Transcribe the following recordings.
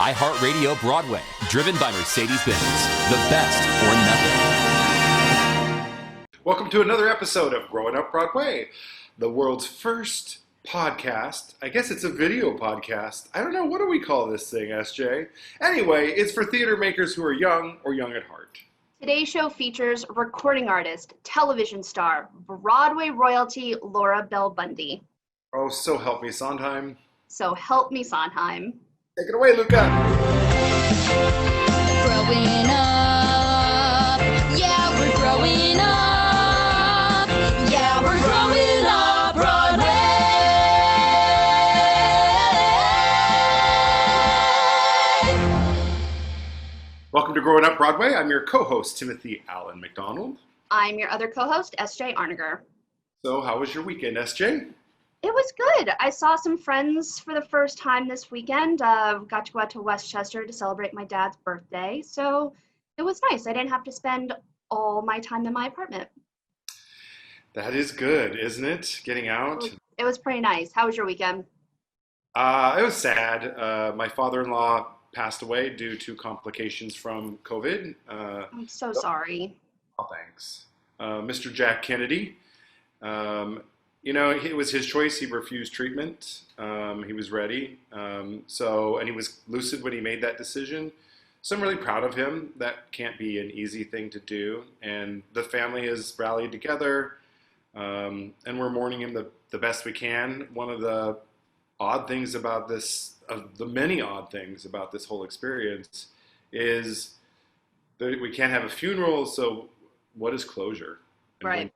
iHeartRadio Broadway, driven by Mercedes-Benz. The best or nothing. Welcome to another episode of Growing Up Broadway, the world's first podcast. I guess it's a video podcast. I don't know, what do we call this thing, SJ? Anyway, it's for theater makers who are young or young at heart. Today's show features recording artist, television star, Broadway royalty Laura Bell Bundy. Oh, so help me, Sondheim. So help me, Sondheim. Take it away, Luca. Growing up, yeah, we're growing up, yeah, we're growing up Broadway. Welcome to Growing Up Broadway. I'm your co-host, Timothy Allen McDonald. I'm your other co-host, S.J. Arniger. So how was your weekend, SJ? It was good. I saw some friends for the first time this weekend. Got to go out to Westchester to celebrate my dad's birthday. So it was nice. I didn't have to spend all my time in my apartment. That is good, isn't it? Getting out. It was pretty nice. How was your weekend? It was sad. My father-in-law passed away due to complications from COVID. I'm so sorry. Oh, thanks. Mr. Jack Kennedy. It was his choice. He refused treatment. He was ready. And he was lucid when he made that decision. So I'm really proud of him. That can't be an easy thing to do. And the family has rallied together, and we're mourning him the best we can. One of the odd things about this, of the many odd things about this whole experience, is that we can't have a funeral. So what is closure? Right.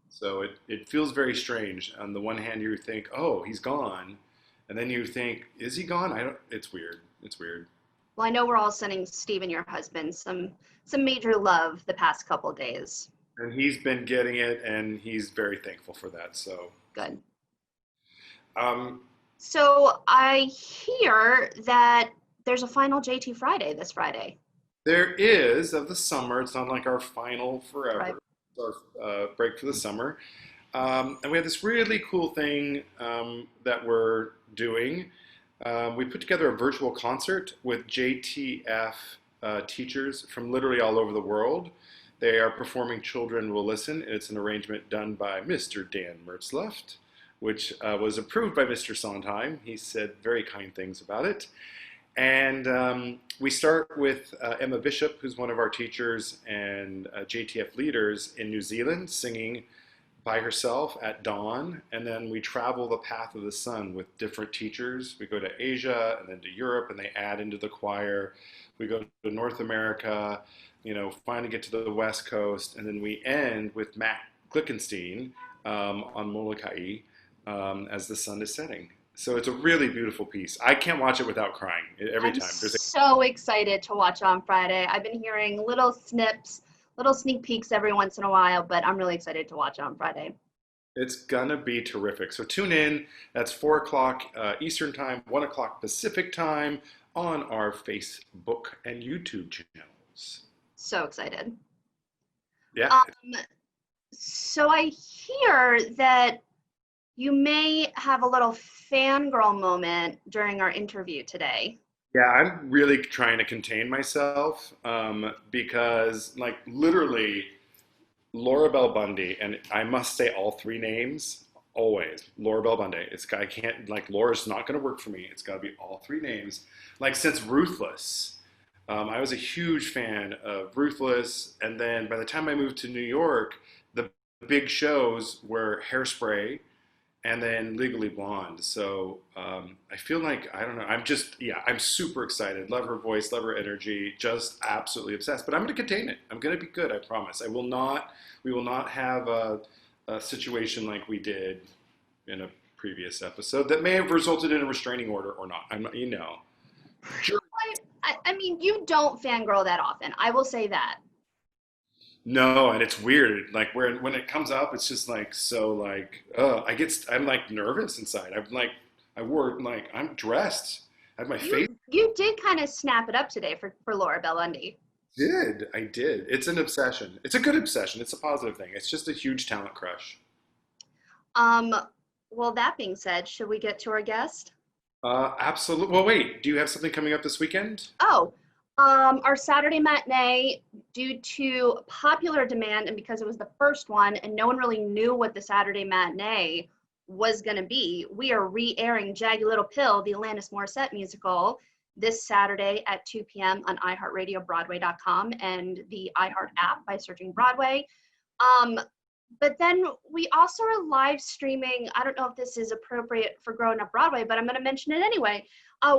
So it feels very strange. On the one hand, you think, oh, he's gone. And then you think, is he gone? It's weird. It's weird. Well, I know we're all sending Stephen, your husband, some major love the past couple of days. And he's been getting it, and he's very thankful for that. So good. So I hear that there's a final JT Friday this Friday. There is, of the summer. It's not like our final forever. Right. Our break for the summer. And we have this really cool thing that we're doing. We put together a virtual concert with JTF teachers from literally all over the world. They are performing Children Will Listen. It's an arrangement done by Mr. Dan Mertzleft, which was approved by Mr. Sondheim. He said very kind things about it. And we start with Emma Bishop, who's one of our teachers and JTF leaders in New Zealand, singing by herself at dawn. And then we travel the path of the sun with different teachers. We go to Asia and then to Europe, and they add into the choir. We go to North America, finally get to the West Coast. And then we end with Matt Glickenstein on Molokai as the sun is setting. So it's a really beautiful piece. I can't watch it without crying every time. I'm so excited to watch on Friday. I've been hearing little snips, little sneak peeks every once in a while, but I'm really excited to watch on Friday. It's gonna be terrific. So tune in. That's 4 o'clock Eastern time, 1 o'clock Pacific time on our Facebook and YouTube channels. So excited. Yeah. So I hear that you may have a little fangirl moment during our interview today. Yeah, I'm really trying to contain myself because, literally, Laura Bell Bundy, and I must say all three names, always, Laura Bell Bundy. I can't, Laura's not going to work for me. It's got to be all three names. Since Ruthless, I was a huge fan of Ruthless, and then by the time I moved to New York, the big shows were Hairspray, and then Legally Blonde. So I feel like, I don't know, I'm super excited. Love her voice, love her energy, just absolutely obsessed. But I'm going to contain it. I'm going to be good, I promise. We will not have a situation like we did in a previous episode that may have resulted in a restraining order or not. Sure. I mean, you don't fangirl that often. I will say that. No, and it's weird. When it comes up, it's just I'm nervous inside. I'm dressed. I have my face. You did kind of snap it up today for Laura Bell Bundy. I did. It's an obsession. It's a good obsession. It's a positive thing. It's just a huge talent crush. Well, that being said, should we get to our guest? Absolutely. Well, wait, do you have something coming up this weekend? Oh, our Saturday matinee, due to popular demand and because it was the first one and no one really knew what the Saturday matinee was going to be, we are re-airing Jagged Little Pill, the Alanis Morissette musical, this Saturday at 2 p.m. on iHeartRadio, Broadway.com, and the iHeart app by searching Broadway. Um, but then we also are live streaming. I don't know if this is appropriate for Growing Up Broadway, but I'm going to mention it anyway.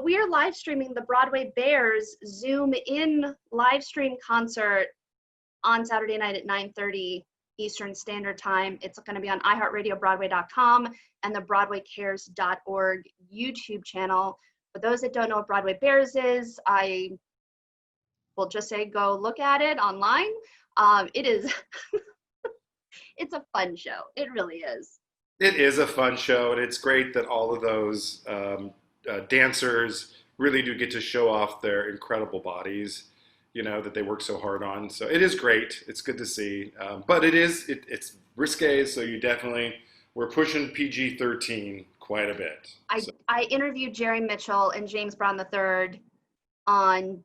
We are live streaming the Broadway Bears Zoom in live stream concert on Saturday night at 9:30 Eastern Standard Time. It's going to be on iHeartRadio, Broadway.com, and the BroadwayCares.org YouTube channel. For those that don't know what Broadway Bears is, I will just say go look at it online. It is, it's a fun show. It really is. It is a fun show, and it's great that all of those dancers really do get to show off their incredible bodies, that they work so hard on. So it is great. It's good to see. But it's risque, so we're pushing PG-13 quite a bit. I interviewed Jerry Mitchell and James Brown III on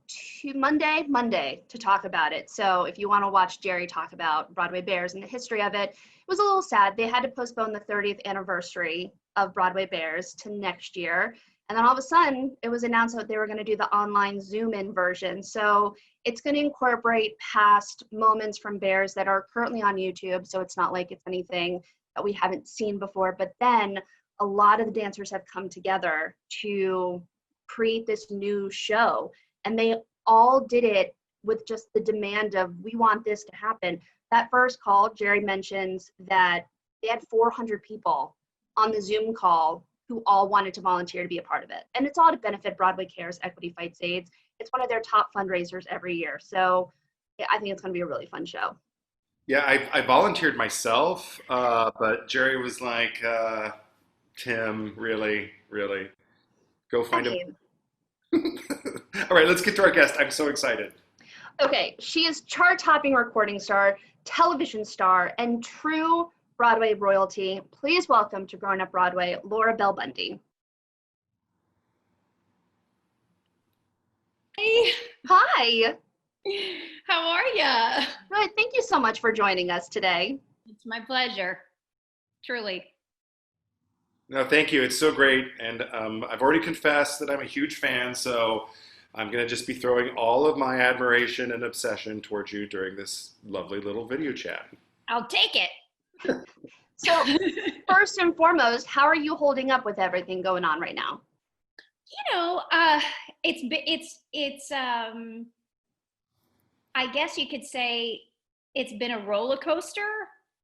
Monday to talk about it. So if you want to watch Jerry talk about Broadway Bears and the history of it, it was a little sad. They had to postpone the 30th anniversary of Broadway Bears to next year. And then all of a sudden, it was announced that they were going to do the online Zoom-in version. So it's going to incorporate past moments from Bears that are currently on YouTube. So it's not like it's anything that we haven't seen before. But then a lot of the dancers have come together to create this new show. And they all did it with just the demand of, we want this to happen. That first call, Jerry mentions that they had 400 people on the Zoom call who all wanted to volunteer to be a part of it. And it's all to benefit Broadway Cares Equity Fights AIDS. It's one of their top fundraisers every year. So yeah, I think it's going to be a really fun show. Yeah, I volunteered myself, but Jerry was like, Tim, really, go find him. All right, let's get to our guest. I'm so excited. Okay, she is chart-topping recording star, television star, and true Broadway royalty. Please welcome to Growing Up Broadway, Laura Bell Bundy. Hey. Hi. How are ya? Good. Thank you so much for joining us today. It's my pleasure. Truly. No, thank you. It's so great. And I've already confessed that I'm a huge fan, so I'm going to just be throwing all of my admiration and obsession towards you during this lovely little video chat. I'll take it. So first and foremost, how are you holding up with everything going on right now? It's I guess you could say it's been a roller coaster.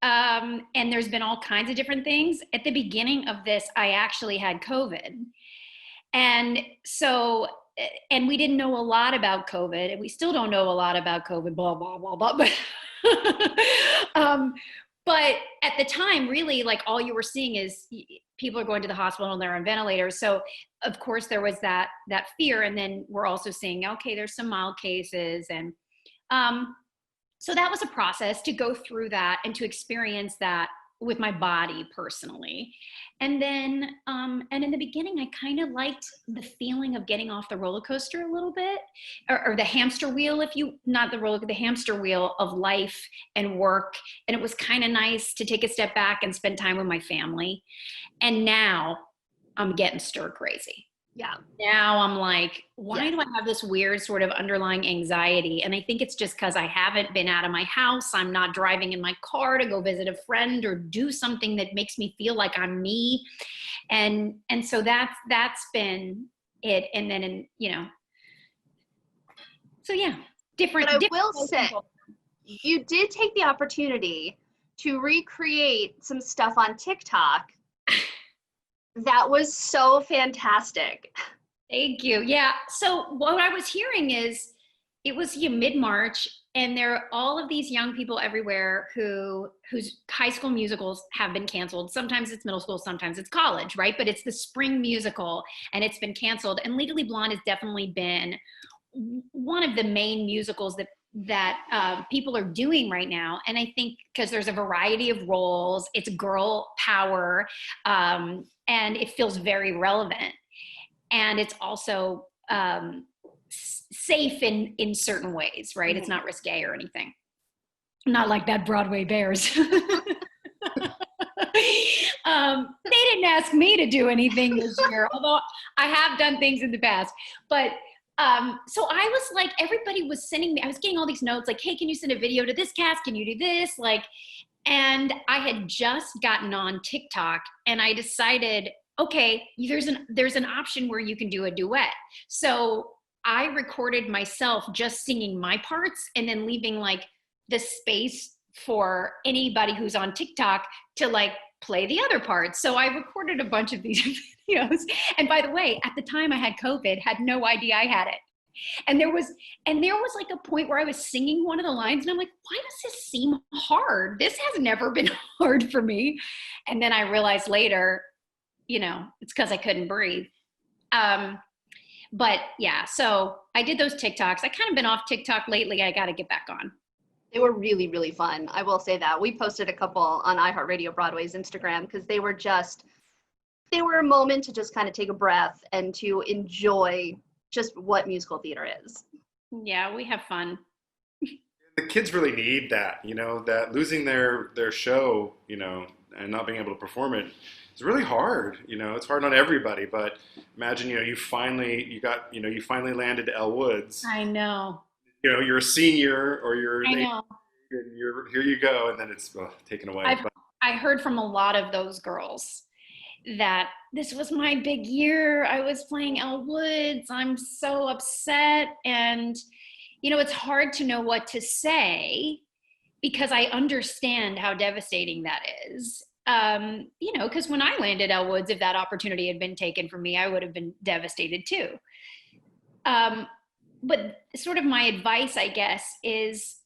And there's been all kinds of different things. At the beginning of this, I actually had COVID. And so, and we didn't know a lot about COVID, and we still don't know a lot about COVID, blah, blah, blah, blah. But at the time, really, like, all you were seeing is people are going to the hospital and they're on ventilators. So of course there was that fear. And then we're also seeing, okay, there's some mild cases. And so that was a process to go through that and to experience that with my body personally. And then, and in the beginning, I kind of liked the feeling of getting off the roller coaster a little bit, or the hamster wheel, the hamster wheel of life and work. And it was kind of nice to take a step back and spend time with my family. And now I'm getting stir crazy. Yeah. Now I'm like, why do I have this weird sort of underlying anxiety? And I think it's just because I haven't been out of my house. I'm not driving in my car to go visit a friend or do something that makes me feel like I'm me. And so that's been it. And then, so yeah, different. But I will say, you did take the opportunity to recreate some stuff on TikTok. That was so fantastic. Thank you. Yeah. So what I was hearing is it was mid-March, and there are all of these young people everywhere whose high school musicals have been canceled. Sometimes it's middle school, sometimes it's college, right? But it's the spring musical and it's been canceled. And Legally Blonde has definitely been one of the main musicals that people are doing right now. And I think because there's a variety of roles, it's girl power, and it feels very relevant. and it's also safe in certain ways, right? It's not risque or anything. Not like that Broadway Bears. They didn't ask me to do anything this year, although I have done things in the past. But so I was like, everybody was sending me, I was getting all these notes like, hey, can you send a video to this cast? Can you do this? Like, and I had just gotten on TikTok and I decided, okay, there's an option where you can do a duet. So I recorded myself just singing my parts and then leaving like the space for anybody who's on TikTok to like play the other parts. So I recorded a bunch of these videos. And by the way, at the time I had COVID, had no idea I had it. And there was like a point where I was singing one of the lines and I'm like, why does this seem hard? This has never been hard for me. And then I realized later, it's because I couldn't breathe. But yeah, so I did those TikToks. I kind of been off TikTok lately. I got to get back on. They were really, really fun. I will say that. We posted a couple on iHeartRadio Broadway's Instagram because they were a moment to just kind of take a breath and to enjoy just what musical theater is. Yeah, we have fun. The kids really need that, that losing their show, and not being able to perform it is really hard. It's hard on everybody, but imagine, you finally landed Elle Woods. I know. You're a senior or you're here you go, and then it's taken away. I heard from a lot of those girls that this was my big year. I was playing Elle Woods. I'm so upset. And, it's hard to know what to say because I understand how devastating that is. Because when I landed Elle Woods, if that opportunity had been taken from me, I would have been devastated too. But sort of my advice, I guess, is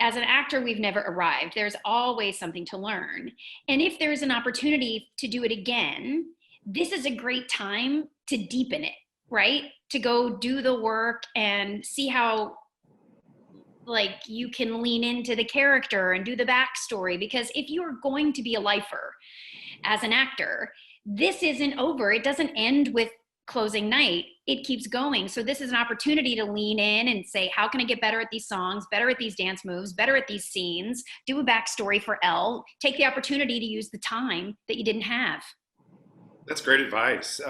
as an actor, we've never arrived. There's always something to learn. And if there's an opportunity to do it again, this is a great time to deepen it, right? To go do the work and see how you can lean into the character and do the backstory. Because if you are going to be a lifer as an actor, this isn't over. It doesn't end with closing night. It keeps going. So this is an opportunity to lean in and say, how can I get better at these songs, better at these dance moves, better at these scenes, do a backstory for Elle, take the opportunity to use the time that you didn't have. That's great advice.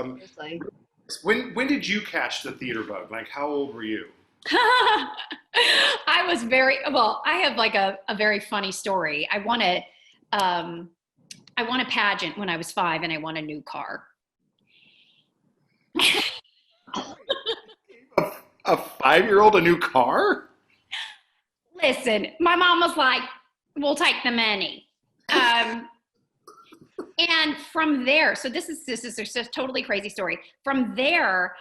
When did you catch the theater bug? Like, how old were you? I was I have like a very funny story. I won a pageant when I was 5 and I won a new car. A 5-year-old a new car? Listen, my mom was like, we'll take the money. And from there, so this is just a totally crazy story. From there,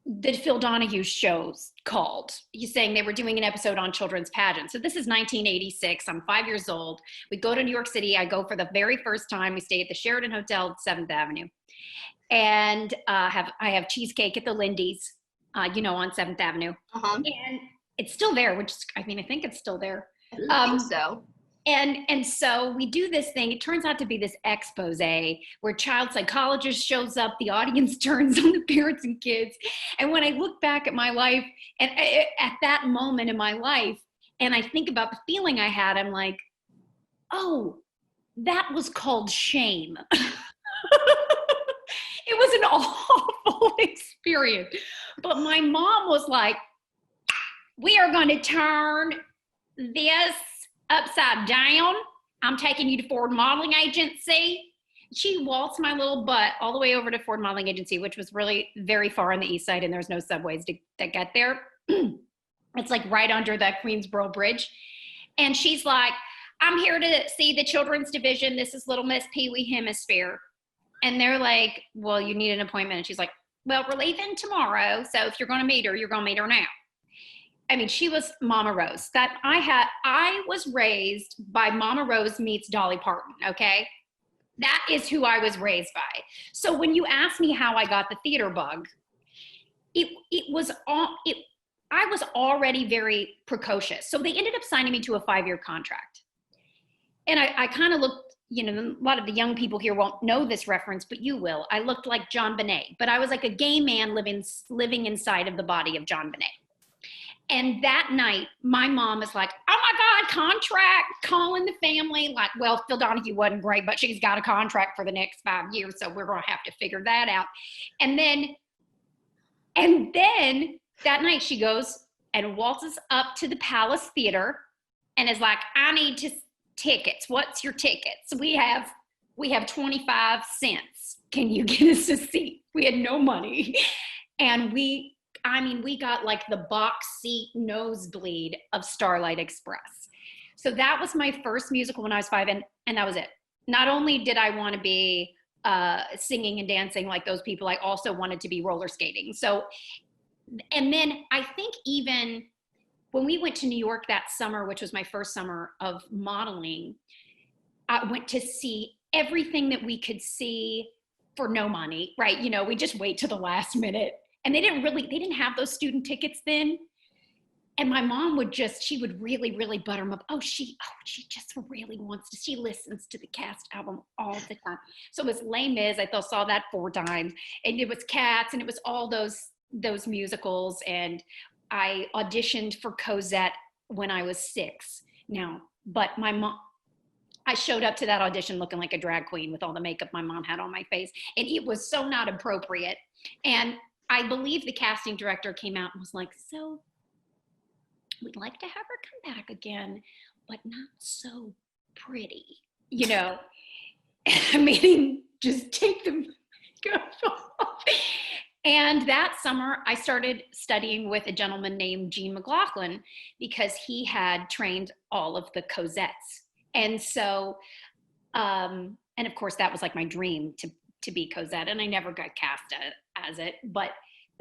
the Phil Donahue shows called. He's saying they were doing an episode on children's pageants. So this is 1986. I'm 5 years old. We go to New York City. I go for the very first time. We stay at the Sheraton Hotel at 7th Avenue. And I have cheesecake at the Lindy's, on 7th Avenue. Uh-huh. And it's still there, I think it's still there. I think so. And so we do this thing. It turns out to be this expose where child psychologist shows up, the audience turns on the parents and kids. And when I look back at my life and at that moment in my life, and I think about the feeling I had, I'm like, oh, that was called shame. It was an awful experience. But my mom was like, we are going to turn this upside down. I'm taking you to Ford Modeling Agency. She waltzed my little butt all the way over to Ford Modeling Agency, which was really very far on the east side, and there's no subways that get there. It's like right under that Queensboro Bridge. And she's like, I'm here to see the children's division. This is Little Miss Pee Wee Hemisphere. And they're like, well, you need an appointment. And she's like, well, we're leaving tomorrow. So if you're going to meet her, you're going to meet her now. I mean, she was Mama Rose. I was raised by Mama Rose meets Dolly Parton, okay? That is who I was raised by. So when you ask me how I got the theater bug, I was already very precocious. So they ended up signing me to a 5-year contract. And I kind of looked a lot of the young people here won't know this reference, but you will. I looked like John Bonet, but I was like a gay man living inside of the body of John Bonet. And that night, my mom is like, oh my God, contract, calling the family. Like, well, Phil Donahue wasn't great, but she's got a contract for the next 5 years, so we're going to have to figure that out. And then that night she goes and waltzes up to the Palace Theater and is like, I need tickets. What's your tickets? We have 25 cents. Can you get us a seat? We had no money. And we got like the box seat nosebleed of Starlight Express. So that was my first musical when I was 5, and that was it. Not only did I want to be singing and dancing like those people, I also wanted to be roller skating. So, and then I think even when we went to New York that summer, which was my first summer of modeling, I went to see everything that we could see for no money, right? We just wait to the last minute. And they didn't have those student tickets then. And my mom would really, really butter them up. She just really wants to, she listens to the Cast album all the time. So it was Les Mis, saw that 4 times. And it was Cats, and it was all those musicals. And I auditioned for Cosette when I was 6 now, but my mom, I showed up to that audition looking like a drag queen with all the makeup my mom had on my face, and it was so not appropriate. And I believe the casting director came out and was like, so we'd like to have her come back again, but not so pretty, meaning just take them. And that summer, I started studying with a gentleman named Gene McLaughlin because he had trained all of the Cosettes. And so, and of course, that was like my dream to be Cosette, and I never got cast as it. But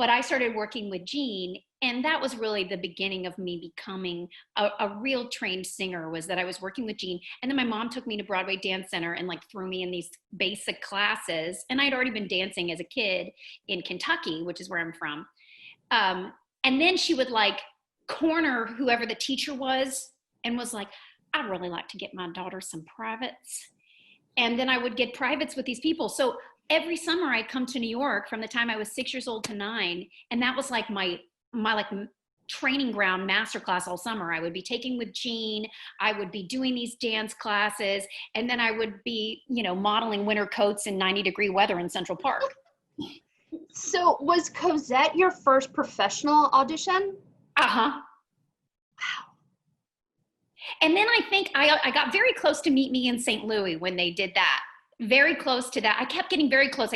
I started working with Gene, and that was really the beginning of me becoming a real trained singer, was that I was working with Gene. And then my mom took me to Broadway Dance Center and like threw me in these basic classes. And I'd already been dancing as a kid in Kentucky, which is where I'm from. And then she would like corner whoever the teacher was and was like, I'd really like to get my daughter some privates. And then I would get privates with these people. So every summer I'd come to New York from the time I was 6 years old to 9. And that was like my like training ground masterclass all summer. I would be taking with Gene. I would be doing these dance classes. And then I would be, modeling winter coats in 90-degree weather in Central Park. So was Cosette your first professional audition? Uh-huh. Wow. And then I think I got very close to Meet Me in St. Louis when they did that. Very close to that. I kept getting very close,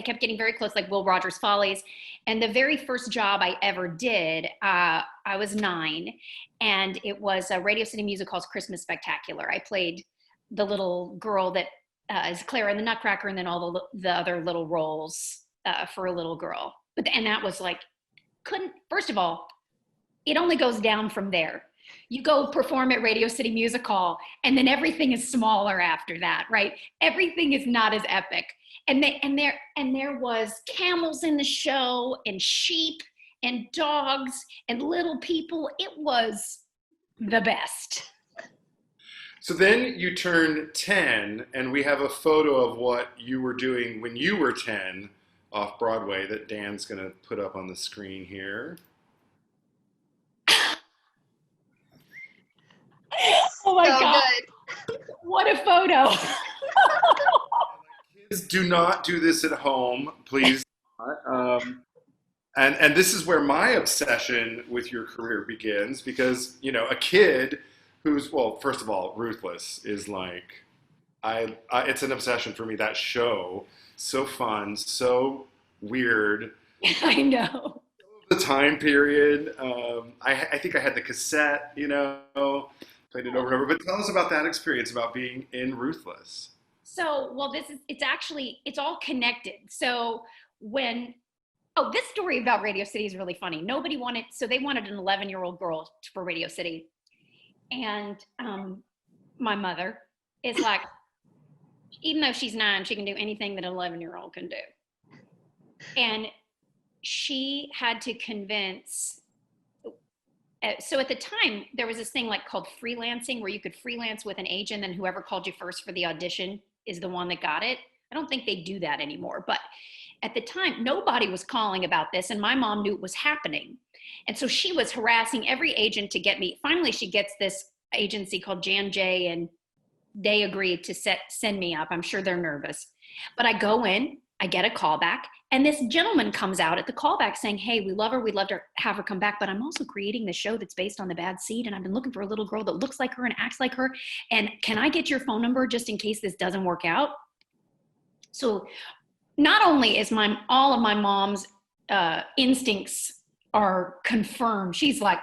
like Will Rogers Follies. And the very first job I ever did, I was 9, and it was a Radio City Music Hall's Christmas Spectacular. I played the little girl that is Clara in the Nutcracker, and then all the other little roles for a little girl. And that was like, first of all, it only goes down from there. You go perform at Radio City Music Hall, and then everything is smaller after that, right? Everything is not as epic. And there was camels in the show, and sheep, and dogs, and little people. It was the best. So then you turn 10, and we have a photo of what you were doing when you were 10 off Broadway that Dan's going to put up on the screen here. Oh my So God. good. What a photo. Kids, do not do this at home, please. And this is where my obsession with your career begins, because, a kid who's, well, first of all, Ruthless is like, it's an obsession for me, that show. So fun, so weird. I know. The time period. I think I had the cassette, played it over and over. But tell us about that experience, about being in Ruthless. So, well, it's all connected. So this story about Radio City is really funny. So they wanted an 11-year-old girl for Radio City. And my mother is like, even though she's 9, she can do anything that an 11-year-old can do. And she had to convince, so at the time, there was this thing called freelancing, where you could freelance with an agent, and whoever called you first for the audition, is the one that got it. I don't think they do that anymore. But at the time, nobody was calling about this, and my mom knew it was happening. And so she was harassing every agent to get me. Finally, she gets this agency called Jan J, and they agreed to send me up. I'm sure they're nervous. But I go in, I get a call back, and this gentleman comes out at the callback saying, hey, we love her. We'd love to have her come back, but I'm also creating the show that's based on The Bad Seed, and I've been looking for a little girl that looks like her and acts like her. And can I get your phone number just in case this doesn't work out? So not only is all of my mom's instincts are confirmed, she's like,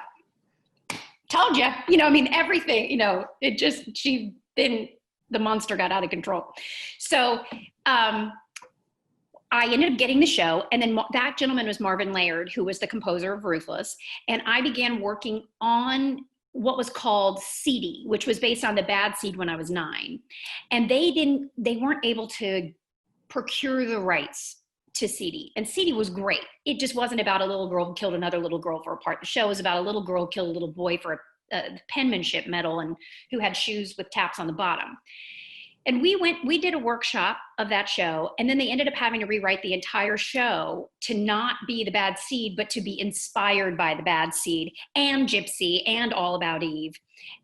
told you, everything, the monster got out of control. So I ended up getting the show, and then that gentleman was Marvin Laird, who was the composer of Ruthless, and I began working on what was called Seedy, which was based on The Bad Seed when I was 9. And they weren't able to procure the rights to Seedy. And Seedy was great. It just wasn't about a little girl who killed another little girl for a part. The show was about a little girl who killed a little boy for a penmanship medal and who had shoes with taps on the bottom. And we did a workshop of that show, and then they ended up having to rewrite the entire show to not be The Bad Seed, but to be inspired by The Bad Seed and Gypsy and All About Eve.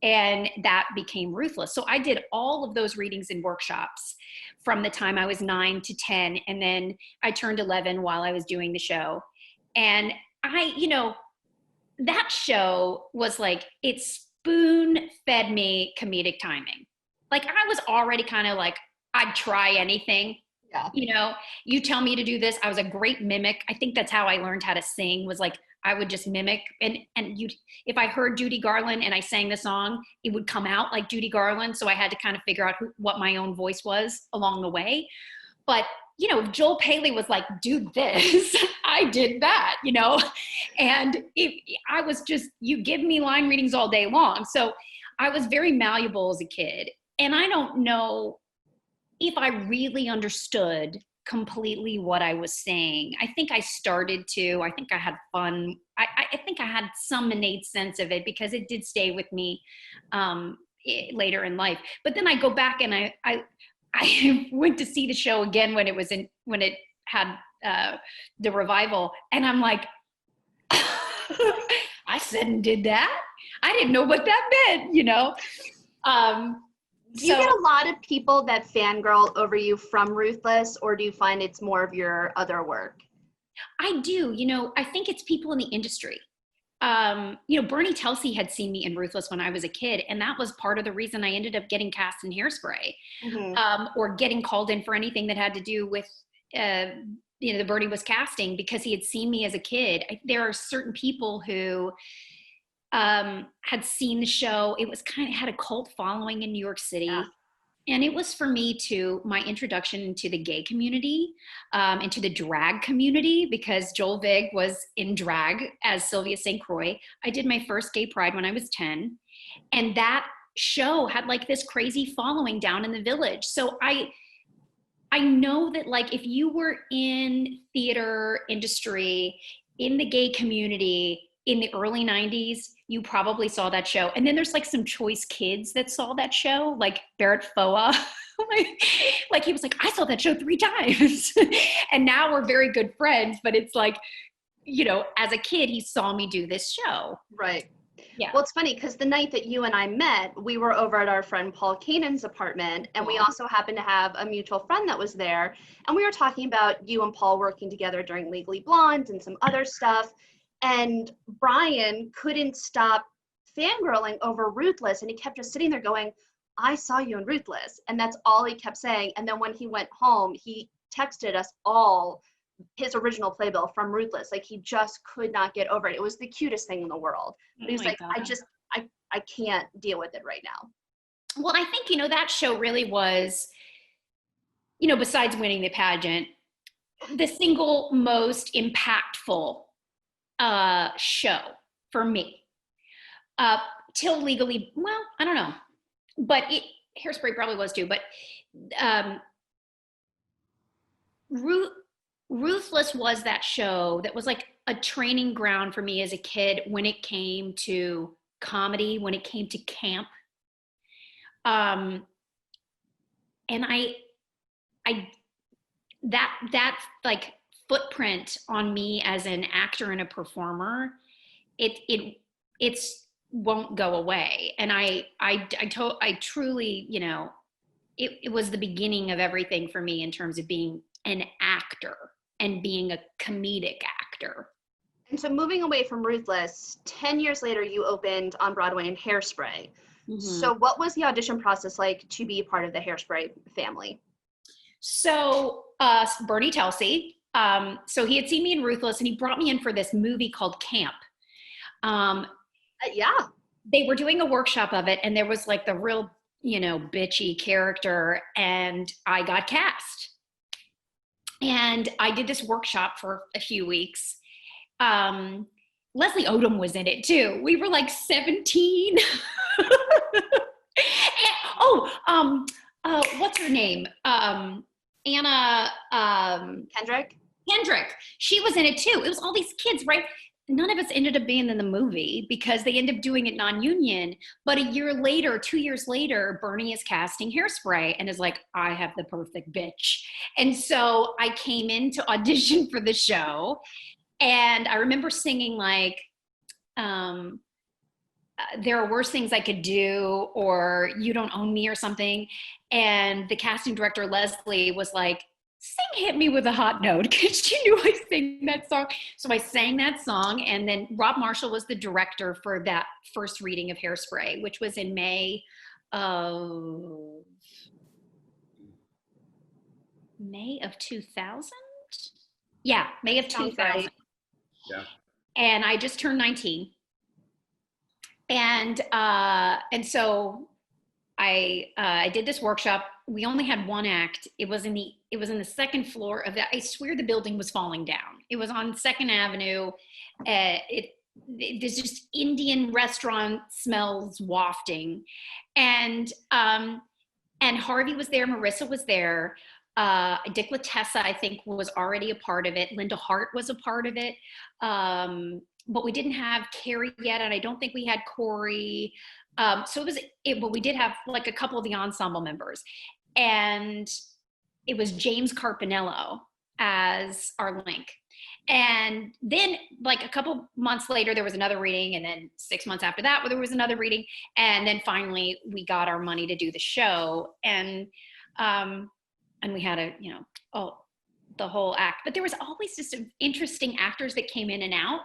And that became Ruthless. So I did all of those readings and workshops from the time I was 9 to 10. And then I turned 11 while I was doing the show. And that show was like, it spoon-fed me comedic timing. Like, I was already kind of like, I'd try anything. Yeah. You tell me to do this. I was a great mimic. I think that's how I learned how to sing, was like, I would just mimic. And if I heard Judy Garland and I sang the song, it would come out like Judy Garland. So I had to kind of figure out what my own voice was along the way. But, if Joel Paley was like, do this, I did that, and I was just, you give me line readings all day long. So I was very malleable as a kid. And I don't know if I really understood completely what I was saying. I think I started to. I think I had fun. I think I had some innate sense of it because it did stay with me later in life. But then I go back and I went to see the show again when it had the revival, and I'm like, I said and did that. I didn't know what that meant, Do you get a lot of people that fangirl over you from Ruthless, or do you find it's more of your other work? I do. I think it's people in the industry. Bernie Telsey had seen me in Ruthless when I was a kid, and that was part of the reason I ended up getting cast in Hairspray, or getting called in for anything that had to do with, the Bernie was casting, because he had seen me as a kid. There are certain people who had seen the show. It was had a cult following in New York City. Yeah. And it was for me my introduction into the gay community, into the drag community, because Joel Vigg was in drag as Sylvia St. Croix. I did my first gay pride when I was 10. And that show had like this crazy following down in the village. So I know that, like, if you were in theater industry, in the gay community, in the early 90s, you probably saw that show. And then there's like some choice kids that saw that show, like Barrett Foa. like he was like, I saw that show 3 times. And now we're very good friends, but it's like, as a kid, he saw me do this show. Right. Yeah. Well, it's funny because the night that you and I met, we were over at our friend Paul Kanan's apartment, and we also happened to have a mutual friend that was there. And we were talking about you and Paul working together during Legally Blonde and some other stuff. And Brian couldn't stop fangirling over Ruthless, and he kept just sitting there going, I saw you in Ruthless. And that's all he kept saying. And then when he went home, he texted us all his original playbill from Ruthless. Like, he just could not get over it. It was the cutest thing in the world. But he was like, God. I can't deal with it right now. Well, I think, that show really was, besides winning the pageant, the single most impactful show for me, till Legally, well, I don't know, but Hairspray probably was too, but Ruthless was that show that was like a training ground for me as a kid when it came to comedy, when it came to camp. And I that like footprint on me as an actor and a performer, it's won't go away. And I truly, it was the beginning of everything for me in terms of being an actor and being a comedic actor. And so moving away from Ruthless, 10 years later, you opened on Broadway in Hairspray. Mm-hmm. So what was the audition process like to be part of the Hairspray family? So Bernie Telsey, so he had seen me in Ruthless and he brought me in for this movie called Camp. Yeah. They were doing a workshop of it and there was like the real, bitchy character, and I got cast. And I did this workshop for a few weeks. Leslie Odom was in it too. We were like 17. What's her name? Anna Kendrick? Kendrick. She was in it too. It was all these kids, right? None of us ended up being in the movie because they ended up doing it non-union. But a year later, 2 years later, Bernie is casting Hairspray and is like, I have the perfect bitch. And so I came in to audition for the show. And I remember singing like, there are worse things I could do, or you don't own me or something. And the casting director, Leslie, was like, sing Hit Me With a Hot Note, because she knew I sang that song. So I sang that song, and then Rob Marshall was the director for that first reading of Hairspray, which was in May of 2000? Yeah, May of 2000. Right. Yeah. And I just turned 19. And so I did this workshop. We only had one act. It was in the second floor of that. I swear the building was falling down. It was on 2nd Avenue. There's just Indian restaurant smells wafting. And Harvey was there. Marissa was there. Dick Latessa, I think, was already a part of it. Linda Hart was a part of it. But we didn't have Carrie yet, and I don't think we had Corey. But we did have like a couple of the ensemble members. And it was James Carpinello as our Link. And then like a couple months later, there was another reading. And then 6 months after that, there was another reading. And then finally we got our money to do the show. And we had the whole act. But there was always just interesting actors that came in and out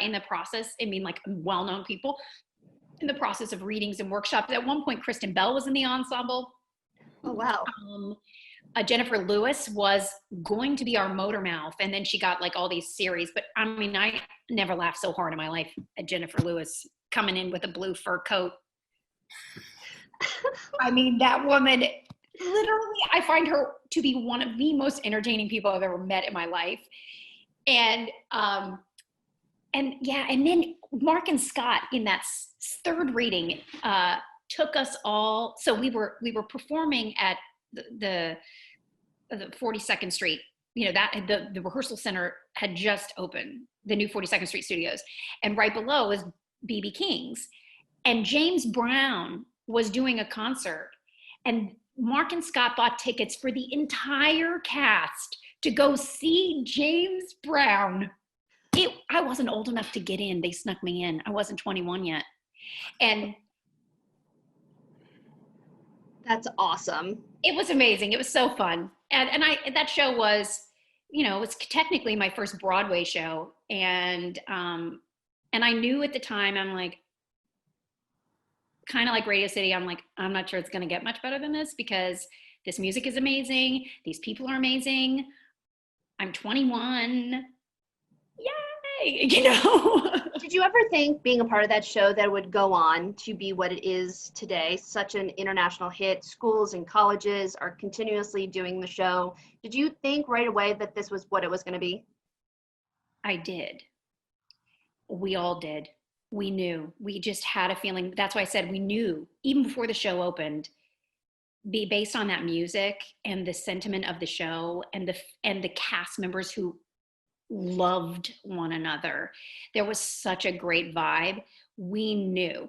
in the process. I mean, like well-known people in the process of readings and workshops. At one point, Kristen Bell was in the ensemble. Oh, wow. Jennifer Lewis was going to be our motor mouth, and then she got like all these series. But I mean, I never laughed so hard in my life at Jennifer Lewis coming in with a blue fur coat. I mean, that woman, literally, I find her to be one of the most entertaining people I've ever met in my life. And then Mark and Scott in that third reading took us all. So we were performing at the 42nd Street. That the rehearsal center had just opened, the new 42nd Street Studios, and right below was BB King's, and James Brown was doing a concert, and Mark and Scott bought tickets for the entire cast to go see James Brown. I wasn't old enough to get in. They snuck me in. I wasn't 21 yet. And that's awesome. It was amazing. It was so fun. And that show was, it was technically my first Broadway show. And I knew at the time, I'm like, kind of like Radio City, I'm like, I'm not sure it's going to get much better than this, because this music is amazing. These people are amazing. I'm 21. Yay! Did you ever think, being a part of that show, that it would go on to be what it is today, such an international hit? Schools and colleges are continuously doing the show. Did you think right away that this was what it was going to be? I did. We all did. We knew. We just had a feeling. That's why I said we knew, even before the show opened, based on that music and the sentiment of the show and the cast members who loved one another. There was such a great vibe. We knew.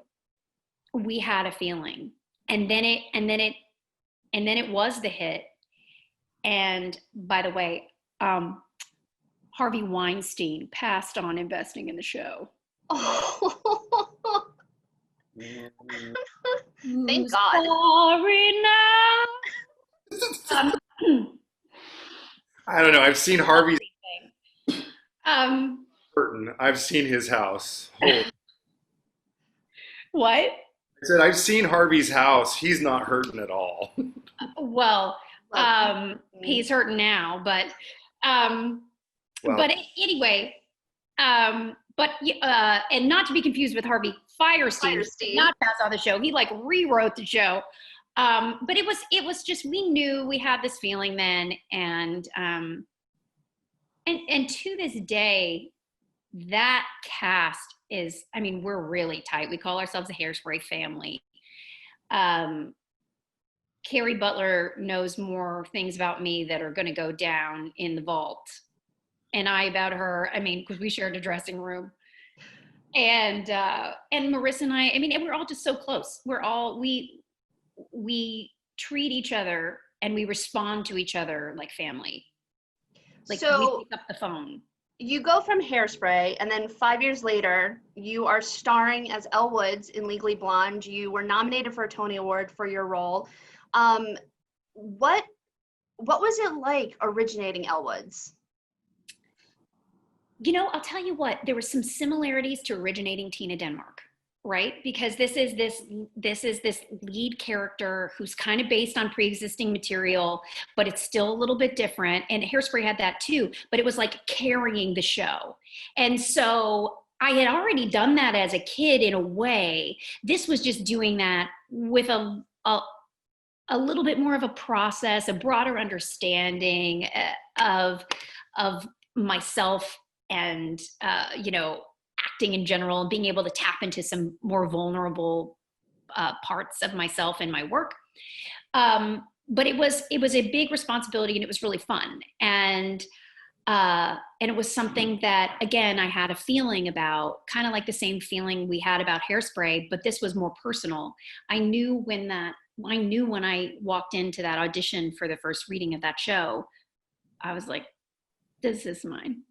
We had a feeling. And then it was the hit. And by the way, Harvey Weinstein passed on investing in the show. Oh, Mm, thank God. Sorry now. I don't know. I've seen Harvey's Um, curtain. I've seen his house. Holy. what? I said I've seen Harvey's house. He's not hurting at all. Well, Well, he's hurting now, but Well, but anyway, but and not to be confused with Harvey Firestein, Firestein. not pass on the show. He like rewrote the show. But it was just, we knew we had this feeling then, and to this day, that cast is, I mean, we're really tight. We call ourselves the Hairspray family. Carrie Butler knows more things about me that are going to go down in the vault, and I about her. I mean, because we shared a dressing room, and Marissa and I mean, and we're all just so close. We're all we treat each other and we respond to each other like family. Like, so we pick up the phone. you go from Hairspray, and then 5 years later, you are starring as Elle Woods in Legally Blonde. You were nominated for a Tony Award for your role. What was it like originating Elle Woods? You know, I'll tell you what, there were some similarities to originating Tina Denmark, right? Because this is this lead character who's kind of based on pre-existing material, but it's still a little bit different. And Hairspray had that too, but it was like carrying the show. And so I had already done that as a kid in a way. This was just doing that with a little bit more of a process, a broader understanding of myself and acting in general, and being able to tap into some more vulnerable parts of myself in my work. But it was a big responsibility, and it was really fun. And it was something that, again, I had a feeling about, kind of like the same feeling we had about Hairspray, but this was more personal. I knew when I walked into that audition for the first reading of that show, I was like, this is mine.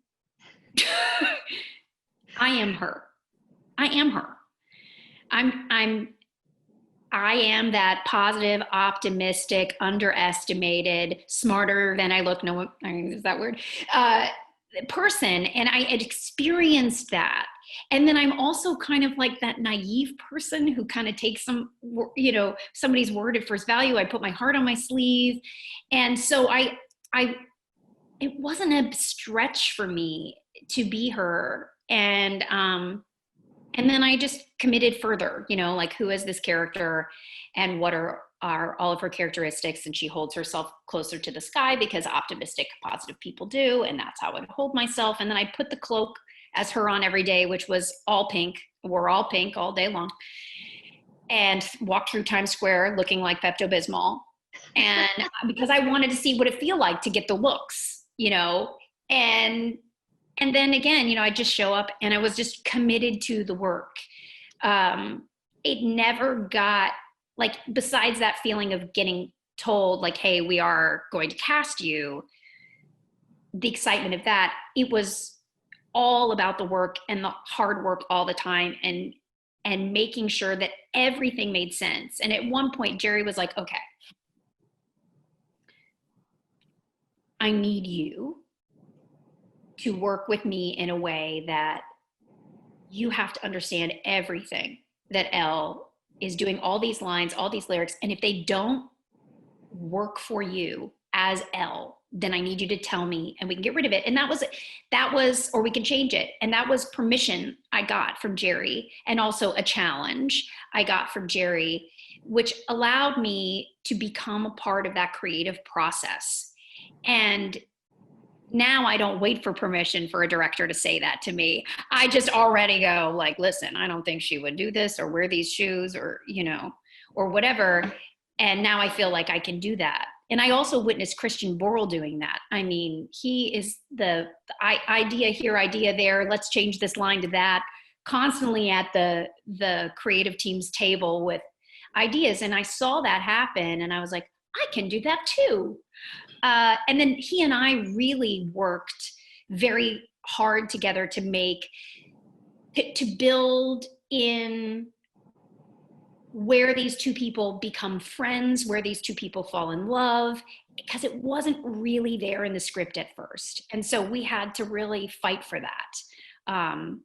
I am her. I am her. I am that positive, optimistic, underestimated, smarter than I look. No one, I mean, is that weird? Person. And I had experienced that. And then I'm also kind of like that naive person who kind of takes somebody's word at first value. I put my heart on my sleeve. And so it wasn't a stretch for me to be her. And then I just committed further, like, who is this character and what are all of her characteristics? And she holds herself closer to the sky because optimistic, positive people do. And that's how I would hold myself. And then I put the cloak as her on every day, which was all pink. Wore all pink all day long, and walked through Times Square looking like Pepto-Bismol. And because I wanted to see what it feel like to get the looks, and then again, I just show up, and I was just committed to the work. It never got, like, besides that feeling of getting told, like, hey, we are going to cast you, the excitement of that, it was all about the work and the hard work all the time, and making sure that everything made sense. And at one point, Jerry was like, okay, I need you to work with me in a way that you have to understand everything that Elle is doing, all these lines, all these lyrics. And if they don't work for you as Elle, then I need you to tell me, and we can get rid of it. And that was, or we can change it. And that was permission I got from Jerry, and also a challenge I got from Jerry, which allowed me to become a part of that creative process. And now I don't wait for permission for a director to say that to me. I just already go, like, listen, I don't think she would do this or wear these shoes or, or whatever. And now I feel like I can do that. And I also witnessed Christian Borle doing that. I mean, he is the idea here, idea there, let's change this line to that, constantly at the creative team's table with ideas. And I saw that happen, and I was like, I can do that too. And then he and I really worked very hard together to build in where these two people become friends, where these two people fall in love, because it wasn't really there in the script at first. And so we had to really fight for that. And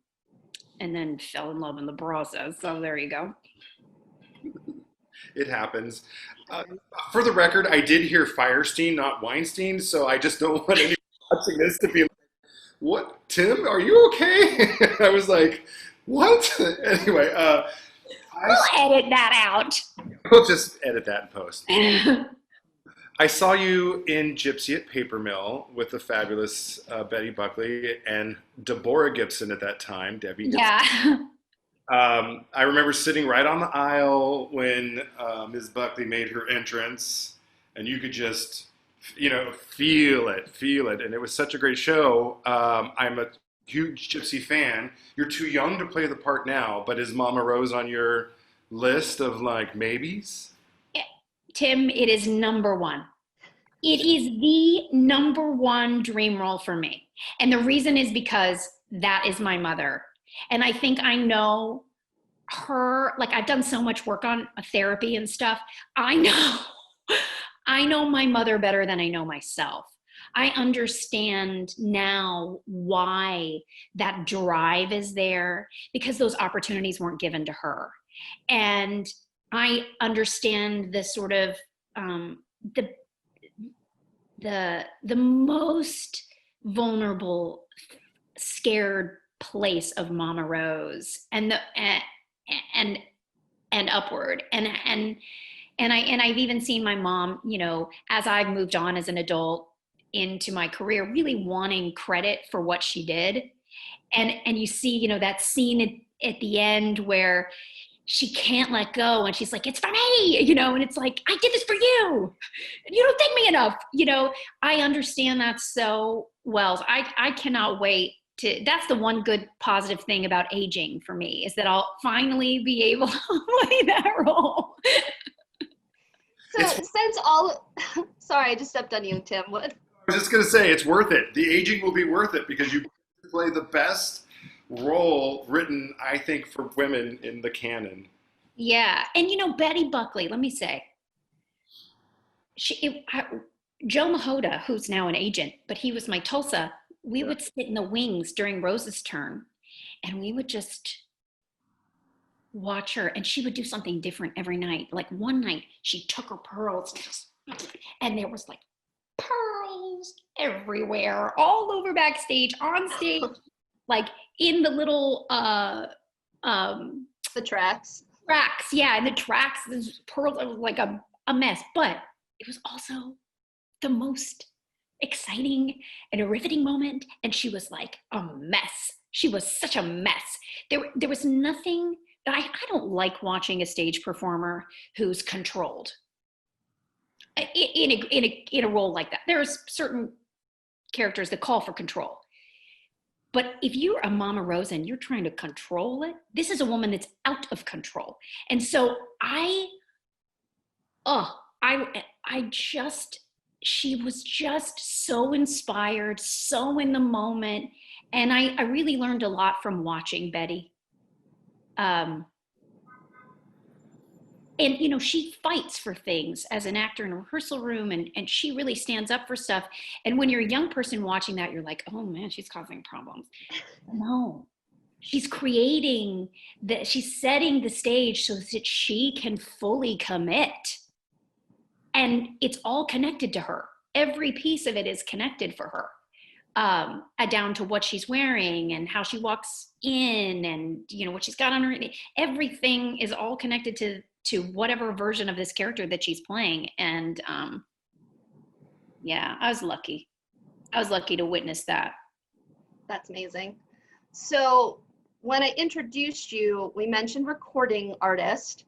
then fell in love in the process. So there you go. It happens. For the record, I did hear Firestein, not Weinstein, so I just don't want anyone watching this to be like, what, Tim, are you okay? I was like, what? Anyway, We'll edit that out. we'll just edit that in post. I saw you in Gypsy at Paper Mill with the fabulous Betty Buckley and Deborah Gibson at that time, Debbie Gibson. Yeah. I remember sitting right on the aisle when Ms. Buckley made her entrance, and you could just, feel it. And it was such a great show. I'm a huge Gypsy fan. You're too young to play the part now, but is Mama Rose on your list of like maybes? Tim, it is number one. It is the number one dream role for me. And the reason is because that is my mother. And I think I know her, like I've done so much work on therapy and stuff. I know my mother better than I know myself. I understand now why that drive is there, because those opportunities weren't given to her. And I understand the sort of the most vulnerable, scared place of Mama Rose and upward and I've even seen my mom, as I've moved on as an adult into my career, really wanting credit for what she did. And you see, that scene at the end where she can't let go and she's like, it's for me, and it's like, I did this for you. You don't thank me enough. I understand that so well. So I cannot wait that's the one good positive thing about aging for me, is that I'll finally be able to play that role. So sorry, I just stepped on you, Tim. What? I was just going to say, it's worth it. The aging will be worth it because you play the best role written, I think, for women in the canon. Yeah. And, Betty Buckley, let me say, Joe Mahota, who's now an agent, but he was my Tulsa, we would sit in the wings during Rose's turn and we would just watch her, and she would do something different every night. Like one night she took her pearls and there was like pearls everywhere, all over backstage, on stage, like in the little The tracks. Yeah, and the tracks, there's pearls. It was like a mess, but it was also the most exciting and a riveting moment. And she was like a mess. She was such a mess. There was nothing that I don't like watching a stage performer who's controlled in a role like that. There's certain characters that call for control. But if you're a Mama Rose and you're trying to control it, this is a woman that's out of control. And so she was just so inspired, so in the moment. And I really learned a lot from watching Betty. And, she fights for things as an actor in a rehearsal room, and she really stands up for stuff. And when you're a young person watching that, you're like, oh man, she's causing problems. No, she's she's setting the stage so that she can fully commit. And it's all connected to her. Every piece of it is connected for her. Down to what she's wearing and how she walks in and, what she's got on her. Everything is all connected to whatever version of this character that she's playing. And yeah, I was lucky. To witness that. That's amazing. So when I introduced you, we mentioned recording artist.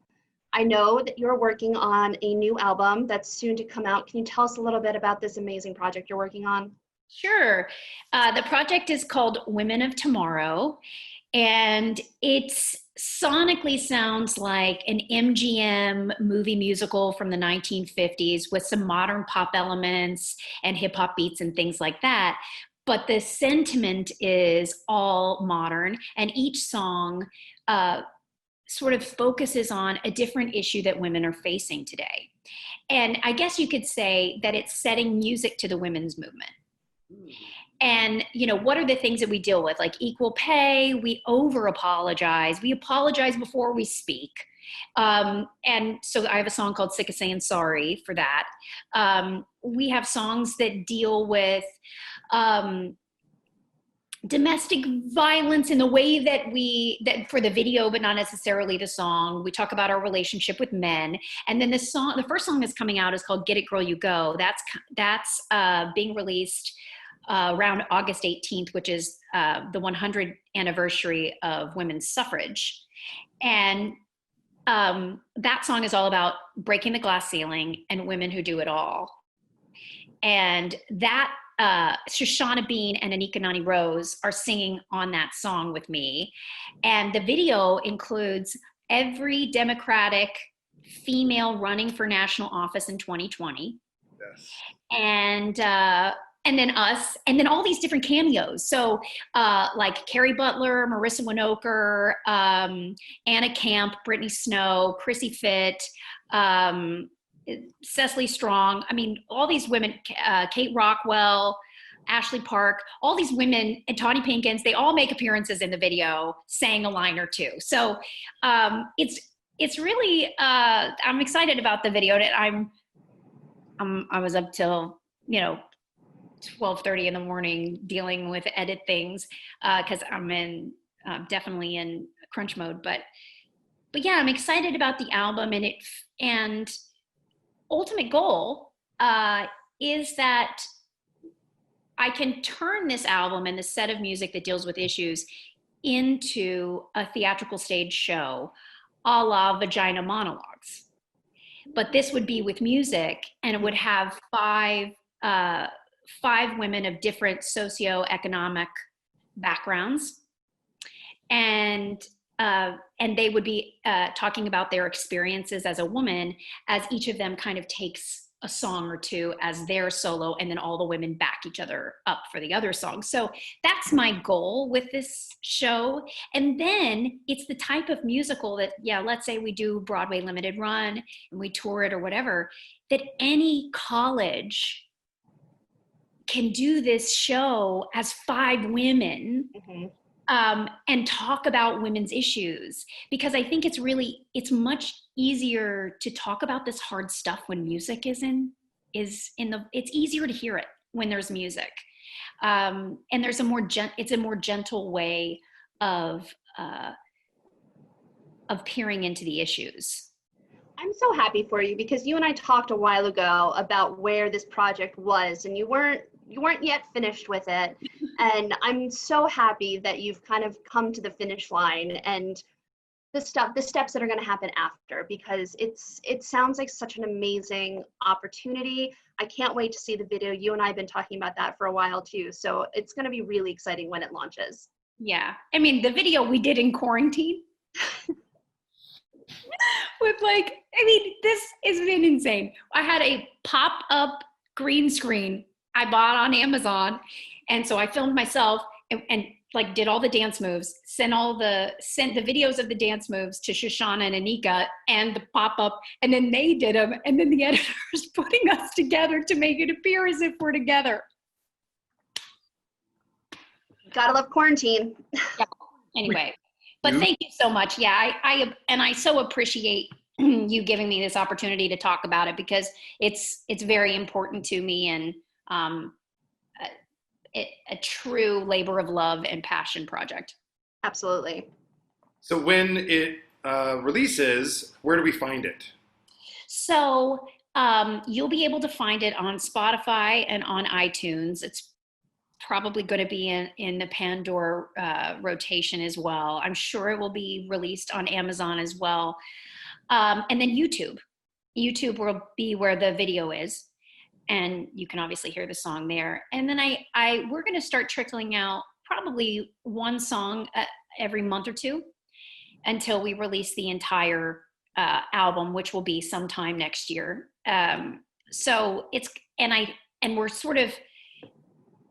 I know that you're working on a new album that's soon to come out. Can you tell us a little bit about this amazing project you're working on? Sure. The project is called Women of Tomorrow, and it's sonically sounds like an MGM movie musical from the 1950s with some modern pop elements and hip hop beats and things like that. But the sentiment is all modern, and each song sort of focuses on a different issue that women are facing today. And I guess you could say that it's setting music to the women's movement. And, you know, what are the things that we deal with? Like equal pay, we over apologize. We apologize before we speak. And so I have a song called Sick of Saying Sorry for that. We have songs that deal with domestic violence in the way that for the video, but not necessarily the song. We talk about our relationship with men. And then the first song that's coming out is called Get It Girl You Go. That's being released around August 18th, which is the 100th anniversary of women's suffrage. And that song is all about breaking the glass ceiling and women who do it all. And that Shoshana Bean and Anika Nani Rose are singing on that song with me. And the video includes every Democratic female running for national office in 2020. Yes. And then us, and then all these different cameos. So like Carrie Butler, Marissa Winokur, Anna Camp, Brittany Snow, Chrissy Fitt, Cecily Strong. I mean, all these women, Kate Rockwell, Ashley Park, all these women, and Tawny Pinkins, they all make appearances in the video, saying a line or two. So it's really, I'm excited about the video. And I was up till, 12:30 in the morning dealing with edit things because I'm definitely in crunch mode. But yeah, I'm excited about the album, and ultimate goal is that I can turn this album and the set of music that deals with issues into a theatrical stage show a la Vagina Monologues. But this would be with music, and it would have five women of different socioeconomic backgrounds. And they would be talking about their experiences as a woman, as each of them kind of takes a song or two as their solo, and then all the women back each other up for the other song. So that's my goal with this show. And then it's the type of musical that, let's say we do Broadway limited run and we tour it or whatever, that any college can do this show as five women. Mm-hmm. And talk about women's issues, because I think it's much easier to talk about this hard stuff when music it's easier to hear it when there's music. And there's it's a more gentle way of peering into the issues. I'm so happy for you, because you and I talked a while ago about where this project was, and you weren't yet finished with it. And I'm so happy that you've kind of come to the finish line, and the steps that are going to happen after, because it sounds like such an amazing opportunity. I can't wait to see the video. You and I have been talking about that for a while too. So it's going to be really exciting when it launches. Yeah. I mean, the video we did in quarantine with this has been insane. I had a pop-up green screen I bought on Amazon. And so I filmed myself and did all the dance moves, sent the videos of the dance moves to Shoshana and Anika and the pop-up, and then they did them. And then the editor's putting us together to make it appear as if we're together. Gotta love quarantine. Yeah. Anyway, but thank you so much. Yeah, I so appreciate you giving me this opportunity to talk about it, because it's very important to me, and a true labor of love and passion project. Absolutely. So when it releases, where do we find it? So you'll be able to find it on Spotify and on iTunes. It's probably going to be in the Pandora rotation as well. I'm sure it will be released on Amazon as well. And then YouTube. YouTube will be where the video is. And you can obviously hear the song there. And then we're going to start trickling out probably one song every month or two. until we release the entire album, which will be sometime next year. So it's, and we're sort of,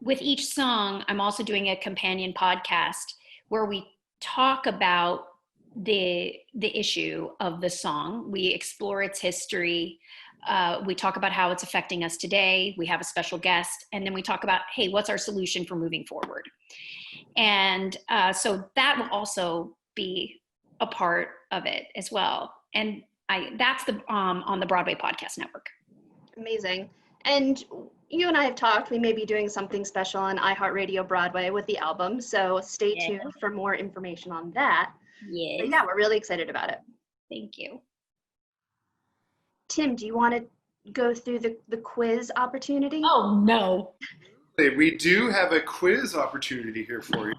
with each song, I'm also doing a companion podcast where we talk about the issue of the song. We explore its history. We talk about how it's affecting us today. We have a special guest, and then we talk about, hey, what's our solution for moving forward? And so that will also be a part of it as well. And that's on the Broadway Podcast Network. Amazing. And you and I have talked, we may be doing something special on iHeartRadio Broadway with the album. So stay tuned for more information on that. Yes. But yeah, we're really excited about it. Thank you. Tim, do you want to go through the quiz opportunity? Oh, no. We do have a quiz opportunity here for you.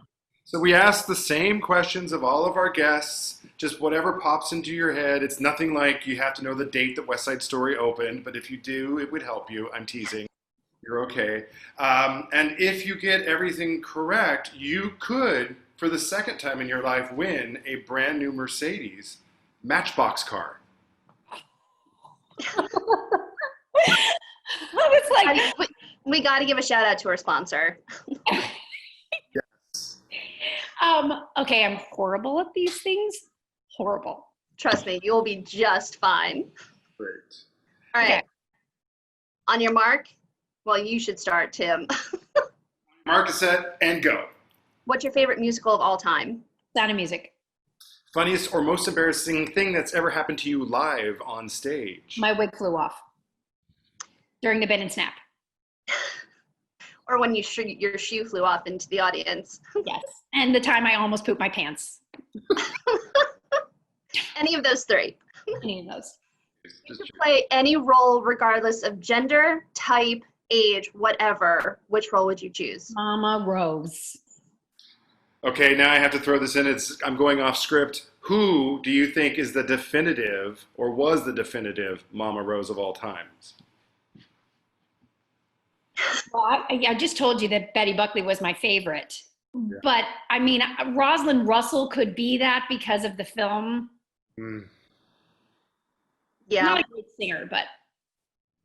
So we ask the same questions of all of our guests, just whatever pops into your head. It's nothing like you have to know the date that West Side Story opened, but if you do, it would help you. I'm teasing. You're okay. And if you get everything correct, you could, for the second time in your life, win a brand new Mercedes Matchbox car. I was like, we got to give a shout out to our sponsor. Okay, I'm horrible at these things. Horrible. Trust me, you'll be just fine. Great. All right. Okay. On your mark, well, you should start, Tim. Mark is set and go. What's your favorite musical of all time? Sound of Music. Funniest or most embarrassing thing that's ever happened to you live on stage? My wig flew off during the bend and snap. Or when your shoe flew off into the audience? Yes. And the time I almost pooped my pants. Any of those three. Any of those. You could play any role regardless of gender, type, age, whatever. Which role would you choose? Mama Rose. Okay, now I have to throw this in. I'm going off script. Who do you think is the definitive, or was the definitive, Mama Rose of all times? Well, I just told you that Betty Buckley was my favorite. Yeah. But, I mean, Rosalind Russell could be that because of the film. Yeah. Not a great singer, but.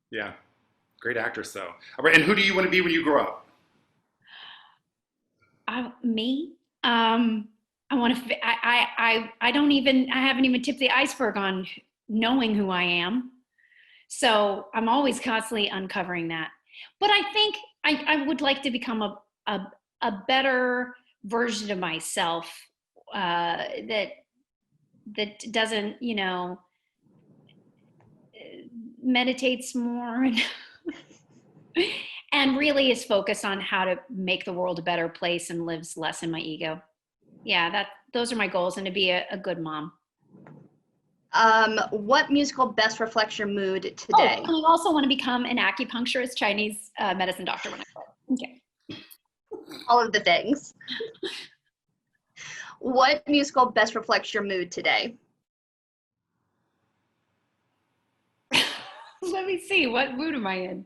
Yeah. Great actress, though. All right, and who do you want to be when you grow up? Me? I want to. I haven't even tipped the iceberg on knowing who I am. So I'm always constantly uncovering that. But I think I would like to become a better version of myself that doesn't, meditates more and really is focused on how to make the world a better place and lives less in my ego. Yeah, those are my goals, and to be a good mom. What musical best reflects your mood today? Oh, and I also want to become an acupuncturist, Chinese medicine doctor when I grow up. Okay. All of the things. What musical best reflects your mood today? Let me see. What mood am I in?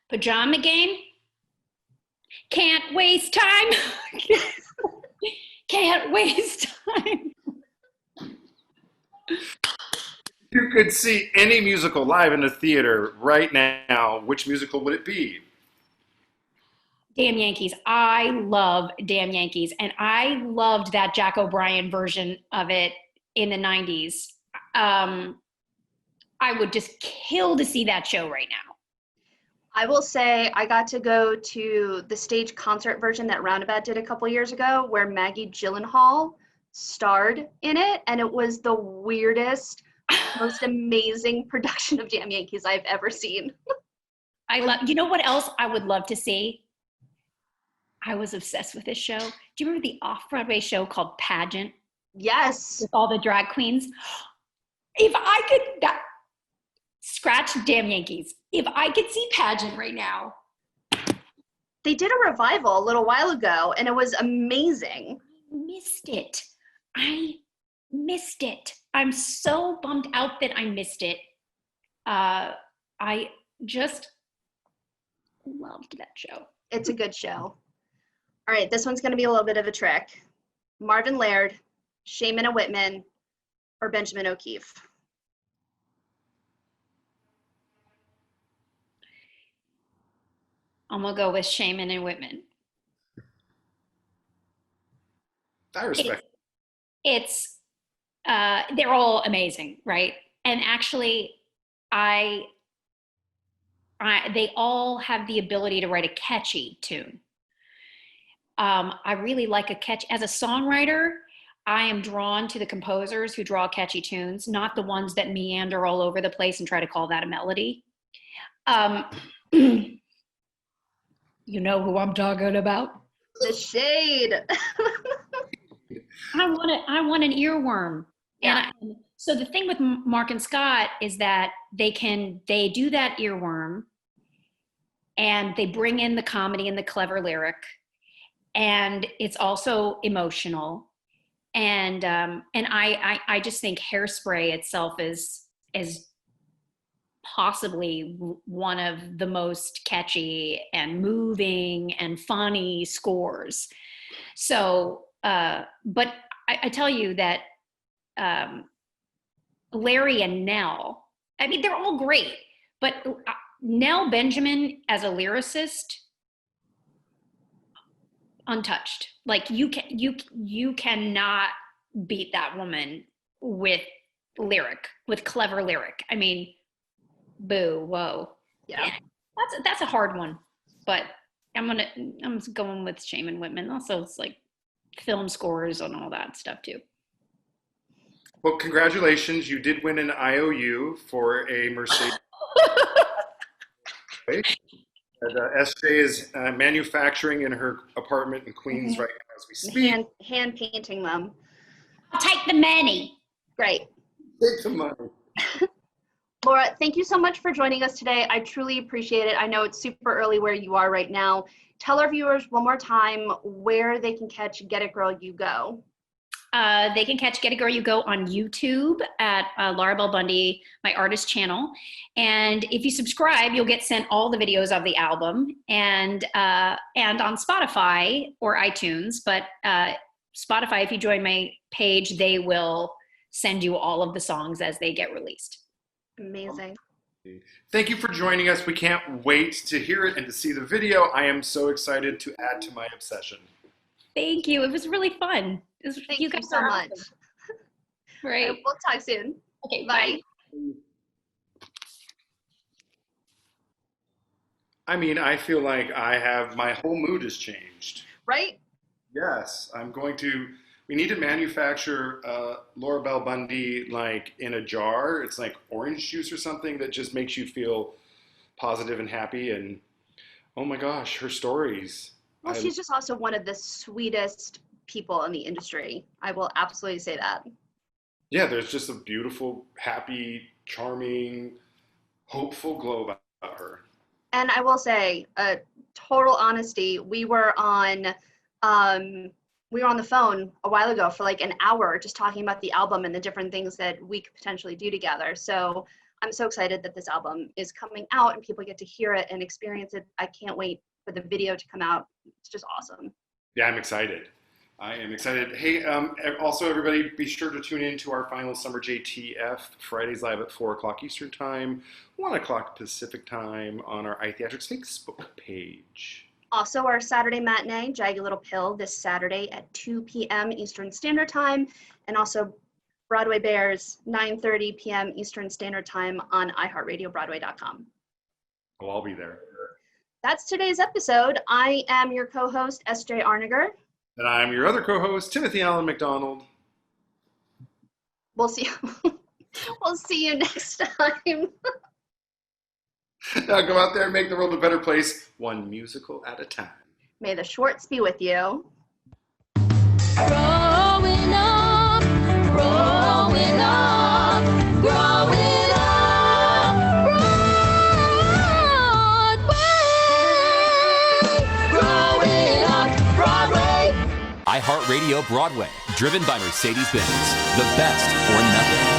Pajama game. Can't waste time. Can't waste time. You could see any musical live in a theater right now, which musical would it be? Damn Yankees. I love Damn Yankees. And I loved that Jack O'Brien version of it in the 90s. I would just kill to see that show right now. I will say I got to go to the stage concert version that Roundabout did a couple years ago where Maggie Gyllenhaal starred in it. And it was the weirdest, most amazing production of Damn Yankees I've ever seen. You know what else I would love to see? I was obsessed with this show. Do you remember the off-Broadway show called Pageant? Yes. With all the drag queens? If I could scratch Damn Yankees. If I could see Pageant right now. They did a revival a little while ago and it was amazing. I missed it. I'm so bummed out that I missed it. I just loved that show. It's a good show. All right, this one's going to be a little bit of a trick. Marvin Laird, Shaman and Whitman, or Benjamin O'Keefe? I'm gonna go with Shaman and Whitman. I respect. It's they're all amazing, right? And actually, they all have the ability to write a catchy tune. I really like a catch as a songwriter. I am drawn to the composers who draw catchy tunes, not the ones that meander all over the place and try to call that a melody. You know who I'm talking about? The shade. I want an earworm. Yeah. And so the thing with Mark and Scott is that they do that earworm, and they bring in the comedy and the clever lyric, and it's also emotional. And I just think Hairspray itself is possibly one of the most catchy and moving and funny scores. So, but I tell you that Larry and Nell, I mean, they're all great, but Nell Benjamin as a lyricist, untouched. Like you cannot beat that woman with clever lyric. I mean, boo, whoa. Yeah. That's a hard one, but I'm going with Shaman Whitman. Also, it's like film scores and all that stuff too. Well, congratulations. You did win an IOU for a Mercedes. SJ is manufacturing in her apartment in Queens right now as we speak. Hand painting them. I'll take the money. Great. Take the money. Laura, thank you so much for joining us today. I truly appreciate it. I know it's super early where you are right now. Tell our viewers one more time where they can catch Get It Girl You Go. They can catch Get It Girl You Go on YouTube at Laura Bell Bundy, my artist channel. And if you subscribe, you'll get sent all the videos of the album, and on Spotify or iTunes. But Spotify, if you join my page, they will send you all of the songs as they get released. Amazing. Thank you for joining us. We can't wait to hear it and to see the video. I am so excited to add to my obsession. Thank you. It was really fun. Thank you so much. Great. We'll talk soon. Okay, Bye. I mean, I feel like my whole mood has changed. Right? Yes, we need to manufacture Laura Bell Bundy like in a jar. It's like orange juice or something that just makes you feel positive and happy. And oh my gosh, her stories. Well, she's just also one of the sweetest people in the industry. I will absolutely say that. Yeah, there's just a beautiful, happy, charming, hopeful glow about her. And I will say, total honesty, we were on the phone a while ago for like an hour just talking about the album and the different things that we could potentially do together. So I'm so excited that this album is coming out and people get to hear it and experience it. I can't wait for the video to come out. It's just awesome. Yeah, I'm excited. I am excited. Hey, also everybody, be sure to tune in to our final Summer JTF Fridays live at 4 o'clock Eastern Time, 1 o'clock Pacific Time on our iTheatrics Facebook page. Also, our Saturday matinee, Jagged Little Pill, this Saturday at 2 p.m. Eastern Standard Time, and also Broadway Bears, 9:30 p.m. Eastern Standard Time on iHeartRadioBroadway.com. Oh, I'll be there. That's today's episode. I am your co-host, S.J. Arniger. And I'm your other co-host, Timothy Allen McDonald. We'll see you next time. Now go out there and make the world a better place, one musical at a time. May the Schwartz be with you. Growing up, growing up, growing up, Broadway, growing up, Broadway. iHeartRadio Broadway, driven by Mercedes-Benz. The best or nothing.